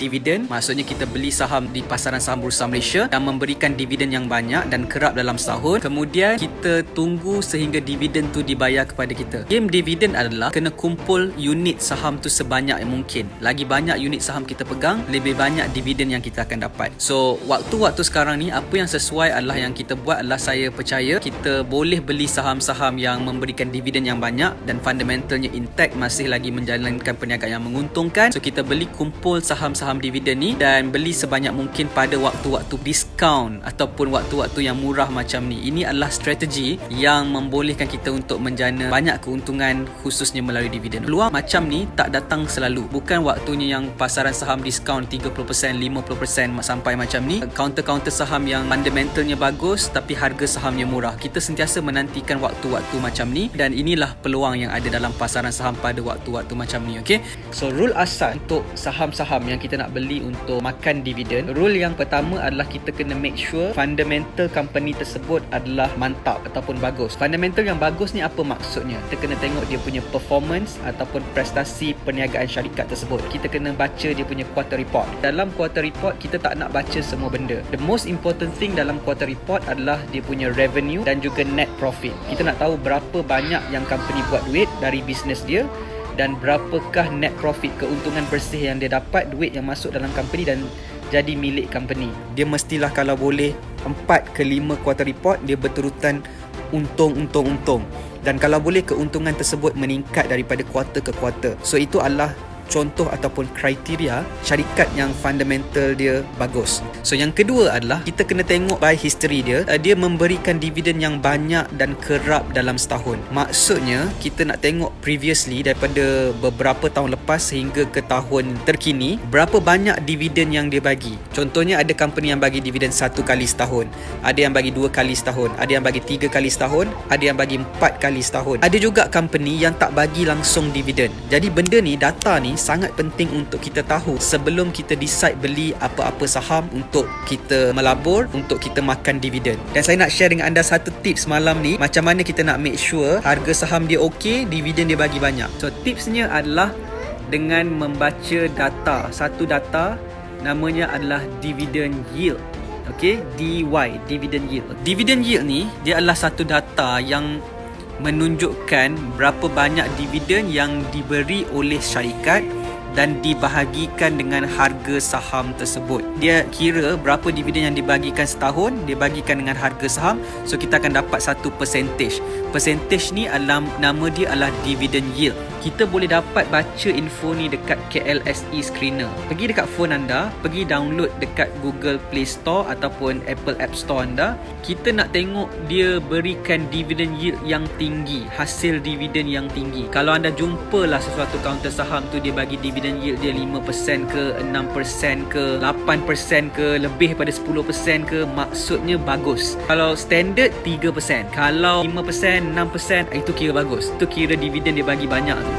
dividen, maksudnya kita beli saham di pasaran saham Bursa Malaysia yang memberikan dividen yang banyak dan kerap dalam setahun. Kemudian kita tunggu sehingga dividen tu dibayar kepada kita. Game dividen adalah kena kumpul unit saham tu sebanyak yang mungkin. Lagi banyak unit saham kita pegang, lebih banyak dividen yang kita akan dapat. So waktu-waktu sekarang ni, apa yang sesuai adalah yang kita buat adalah, saya percaya kita boleh beli saham-saham yang memberikan dividen yang banyak dan fundamentalnya intact, masih lagi menjalankan perniagaan yang menguntungkan. So kita beli kumpul saham-saham dividen ni dan beli sebanyak mungkin pada waktu-waktu diskaun ataupun waktu-waktu yang murah macam ni. Ini adalah strategi yang membolehkan kita untuk menjana banyak keuntungan, khususnya melalui dividen. Peluang macam ni tak datang selalu. Bukan waktunya yang pasaran saham diskaun 30%, 50% sampai macam ni. Counter-counter saham yang fundamentalnya bagus tapi harga sahamnya murah. Kita sentiasa menantikan waktu-waktu macam ni, dan inilah peluang yang ada dalam pasaran saham pada waktu-waktu macam ni. Okay? So rule asal untuk saham-saham yang kita nak beli untuk makan dividen, rule yang pertama adalah kita kena make sure fundamental company tersebut adalah mantap ataupun bagus. Fundamental yang bagus ni apa maksudnya? Kita kena tengok dia punya performance ataupun prestasi perniagaan syarikat tersebut. Kita kena baca dia punya quarter report. Dalam quarter report, kita tak nak baca semua benda. The most important thing dalam quarter report adalah dia punya revenue dan juga net profit. Kita nak tahu berapa banyak yang company buat duit dari bisnes dia, dan berapakah net profit, keuntungan bersih yang dia dapat, duit yang masuk dalam company dan jadi milik company. Dia mestilah kalau boleh 4 ke 5 quarter report dia berterutan untung. Dan kalau boleh keuntungan tersebut meningkat daripada quarter ke quarter. So itu adalah contoh ataupun kriteria syarikat yang fundamental dia bagus. So yang kedua adalah kita kena tengok buy history dia. Dia memberikan dividen yang banyak dan kerap dalam setahun. Maksudnya kita nak tengok previously daripada beberapa tahun lepas sehingga ke tahun terkini, berapa banyak dividen yang dia bagi. Contohnya ada company yang bagi dividen 1 kali setahun, ada yang bagi 2 kali setahun, ada yang bagi 3 kali setahun, ada yang bagi 4 kali setahun. Ada juga company yang tak bagi langsung dividen. Jadi benda ni, data ni sangat penting untuk kita tahu sebelum kita decide beli apa-apa saham untuk kita melabur, untuk kita makan dividen. Dan saya nak share dengan anda satu tips malam ni, macam mana kita nak make sure harga saham dia okey, dividen dia bagi banyak. So tipsnya adalah dengan membaca data. Satu data namanya adalah dividend yield. Okay, DY, dividend yield. Dividend yield ni dia adalah satu data yang menunjukkan berapa banyak dividen yang diberi oleh syarikat dan dibahagikan dengan harga saham tersebut. Dia kira berapa dividen yang dibagikan setahun, dia bagikan dengan harga saham. So kita akan dapat satu percentage. Percentage ni adalah, nama dia adalah dividend yield. Kita boleh dapat baca info ni dekat KLSE Screener. Pergi dekat phone anda, pergi download dekat Google Play Store ataupun Apple App Store anda. Kita nak tengok dia berikan dividend yield yang tinggi, hasil dividen yang tinggi. Kalau anda jumpalah sesuatu kaunter saham tu dia bagi dividen yield dia 5% ke, 6% ke, 8% ke, lebih pada 10% ke, maksudnya bagus. Kalau standard 3%, kalau 5%, 6%, itu kira bagus. Itu kira dividen dia bagi banyak tu.